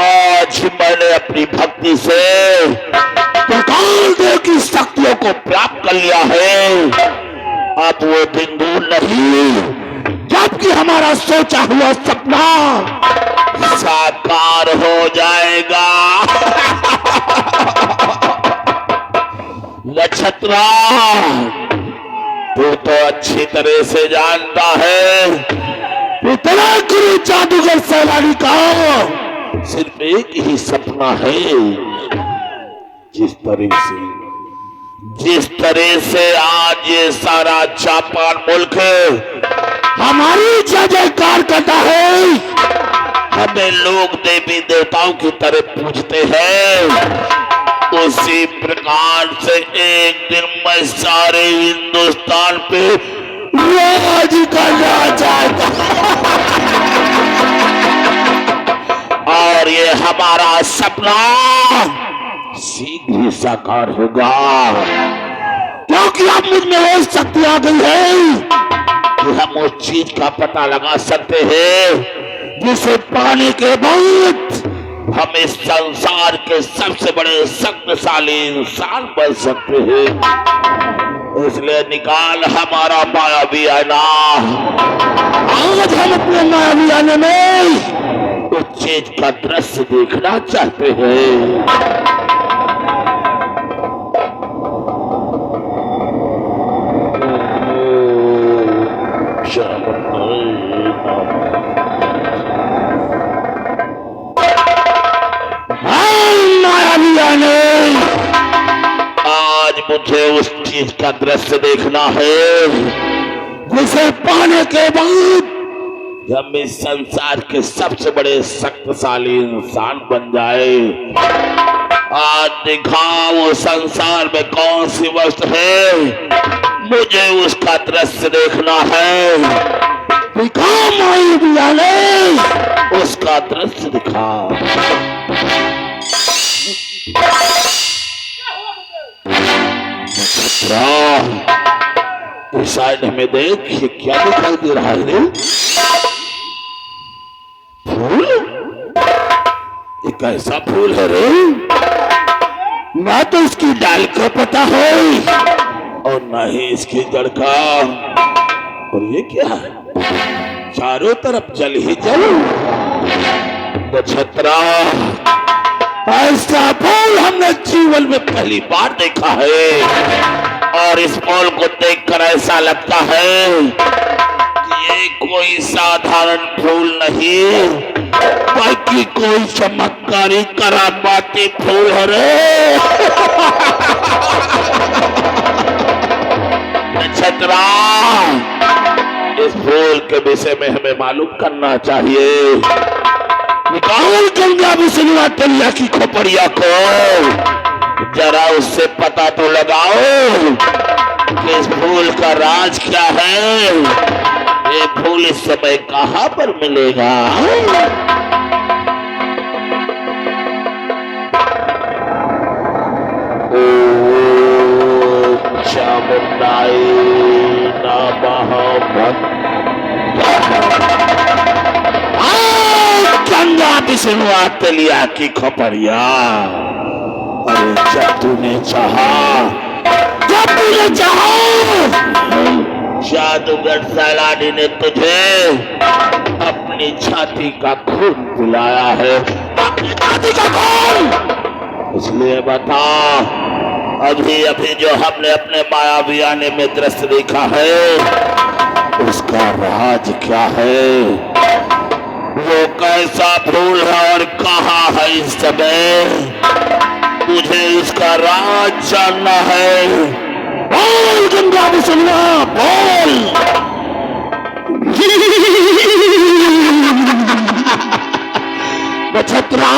आज मैंने अपनी भक्ति से त्रिकाल देव की शक्तियों को प्राप्त कर लिया है। अब वो दिन दूर नहीं जबकि हमारा सोचा हुआ सपना साकार हो जाएगा। नक्षत्रा, तू तो अच्छी तरह से जानता है इतना गुरु जादूगर सैलानी का सिर्फ एक ही सपना है। जिस तरह से आज ये सारा जापान मुल्क हमारी जय जयकार करता है, हमें लोग देवी देवताओं की तरह पूजते हैं, उसी प्रकार से एक दिन मैं सारे हिंदुस्तान पे राज करना चाहता और ये हमारा सपना शीघ्र ही साकार होगा, क्योंकि अब मुझ में वो शक्ति आ गई है कि हम उस चीज का पता लगा सकते हैं जिसे पाने के बाद हम इस संसार के सबसे बड़े शक्तिशाली इंसान बन सकते हैं। इसलिए निकाल हमारा मायावी आईना। आज हम अपने मायावी आईने में उस चीज का दृश्य देखना चाहते हैं। आज मुझे उस चीज का दृश्य देखना है जिसे पाने के बाद हम इस संसार के सबसे बड़े शक्तिशाली इंसान बन जाए। आज दिखाओ वो संसार में कौन सी वस्तु है, मुझे उसका दृश्य देखना है। दिखाओ माई बियाले, उसका दृश्य दिखा। इस साइड में देख, ये क्या दिखाई दे रहा है रे? फूल? ये कैसा फूल है रे? ना तो इसकी डाल का पता है और ना ही इसकी जड़ का। और ये क्या है? चारों तरफ जल ही जल। नक्षत्रा, ऐसा फूल हमने जीवन में पहली बार देखा है और इस फूल को देखकर ऐसा लगता है कि ये कोई साधारण फूल नहीं बल्कि कोई चमत्कारी करामाती फूल है रे। नक्षत्रा, इस फूल के विषय में हमें मालूम करना चाहिए। निकाल गंगा विष्णु तलिया की खोपड़िया को, जरा उससे पता तो लगाओ कि इस फूल का राज क्या है। ये फूल इस समय कहां पर मिलेगा? ओम चामुंडाई नमः। गंगा विष्णु तलिया की खोपड़िया, अरे जब तूने चाहा, जादूगर सैलानी ने तुझे अपनी छाती का खून पिलाया है, अपनी छाती का खून। इसलिए बता, अभी अभी जो हमने अपने मायावी आने में दृश्य देखा है उसका राज क्या है? वो कैसा फूल है और कहाँ है इस समय? मुझे उसका राज जानना है। बोल गंगा विष्णु, बोल। नक्षत्रा,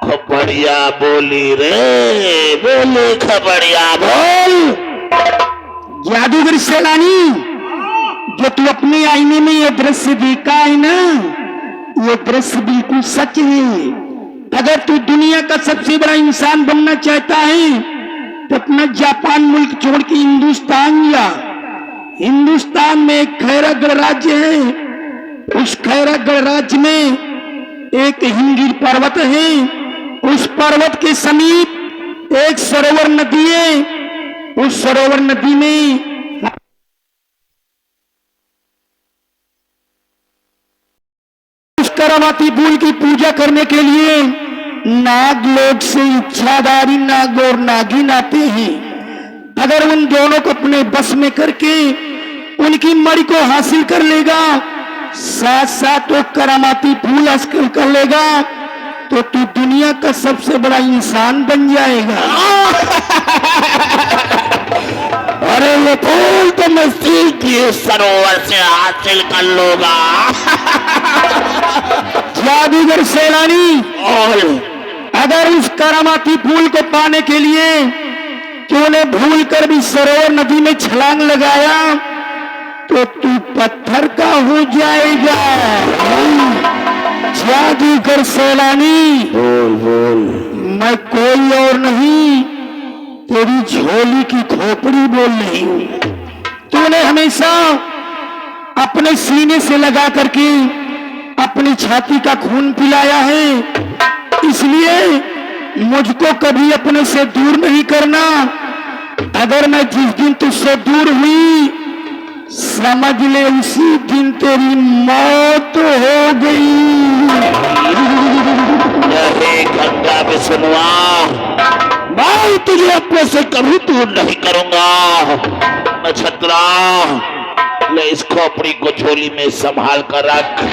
खबरिया बोली रे, बोली खबरिया बोल। जादूगर सैलानी, जो तू अपने आईने में ये दृश्य देखा है ना, ये दृश्य बिल्कुल सच है। अगर तू दुनिया का सबसे बड़ा इंसान बनना चाहता है तो अपना जापान मुल्क छोड़ के हिंदुस्तान या हिंदुस्तान में एक खैरा गणराज्य है, उस खैरागढ़ राज्य में एक हिमगिर पर्वत है। उस पर्वत के समीप एक सरोवर नदी है। उस सरोवर नदी में उस करामाती फूल की पूजा करने के लिए नागलोक से इच्छाधारी नाग और नागिन आते हैं। अगर उन दोनों को अपने बस में करके उनकी मणि को हासिल कर लेगा, साथ साथ वो करामाती फूल हासिल कर लेगा, तो तू दुनिया का सबसे बड़ा इंसान बन जाएगा। अरे वो फूल तो मैं सीख के सरोवर से हासिल कर लूंगा। जादूगर सैलानी, और अगर उस करामाती फूल को पाने के लिए तूने भूल कर भी सरोवर नदी में छलांग लगाया तो तू पत्थर का हो जाएगा। जादूगर सैलानी, बोल बोल। मैं कोई और नहीं, तेरी झोली की खोपड़ी बोल रही हूं। तूने हमेशा अपने सीने से लगा करके अपनी छाती का खून पिलाया है, इसलिए मुझको कभी अपने से दूर नहीं करना। अगर मैं जिस दिन तुझसे दूर हुई, समझ ले उसी दिन तेरी मौत हो गई। नहीं गंगा विष्णुआ, मैं तुझे अपने से कभी दूर नहीं करूंगा। नक्षत्रा, ले इस खोपड़ी को झोली में संभाल कर रख।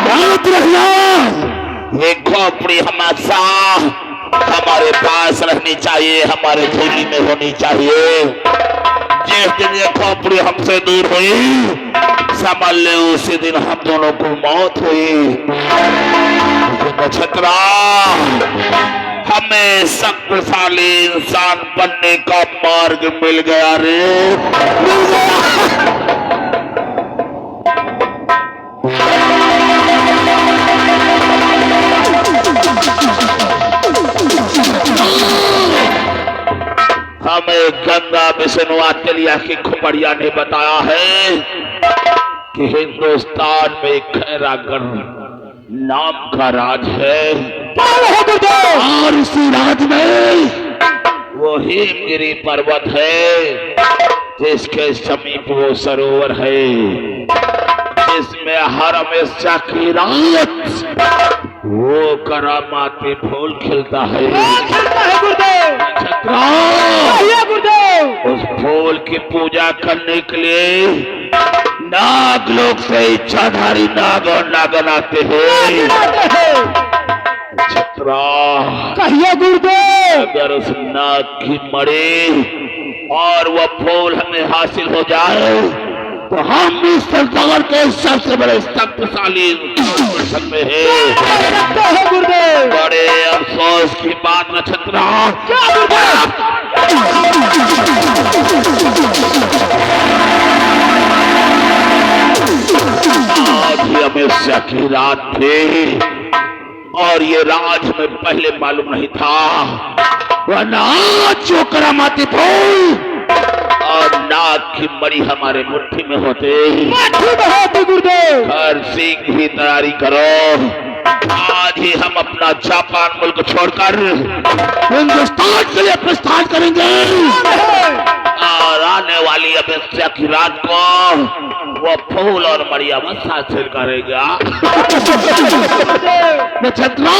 याद रखना, ये खोपड़ी हमेशा हमारे पास रहनी चाहिए, हमारे झोली में होनी चाहिए। जिस दिन ये खोपड़ी हमसे दूर हुई, समझ ले उसी दिन हम दोनों को मौत हुई। नक्षत्रा, हमें शक्तिशाली इंसान बनने का मार्ग मिल गया रे, मिल गया। हमें गंगा विष्णु आचलिया की खुपड़िया ने बताया है कि हिंदुस्तान में खैरागढ़ नाम का राज है, और इसी राज में वो हिमगिरी पर्वत है, जिसके समीप वो सरोवर है, जिसमें हर हमेशा की रात वो करामाती फूल खिलता है। उस फूल की पूजा करने के लिए नागलोक से इच्छाधारी नाग और नागन आते हैं। छत्रा, कहिए गुरुदेव, अगर उस नाग की मणि और वह फूल हमें हासिल हो जाए तो हम इस संसार के सबसे बड़े शक्तिशाली इंसान में है। गुरुदेव, बड़े अफसोस की बात नक्षत्रा, आज ही अमेरिका की रात थी और ये राज में पहले मालूम नहीं था, वरना आज जो करामाती फूल और नाग की मणि हमारे मुट्ठी में होते। गुरुदेव, हर सिंह ही तैयारी करो, आज ही हम अपना जापान मुल्क छोड़कर हिंदुस्तान के लिए प्रस्थान करेंगे, और आने वाली अमेरिका की रात को वो फूल और मणि अवश्य हासिल करेगा। नक्षत्रा,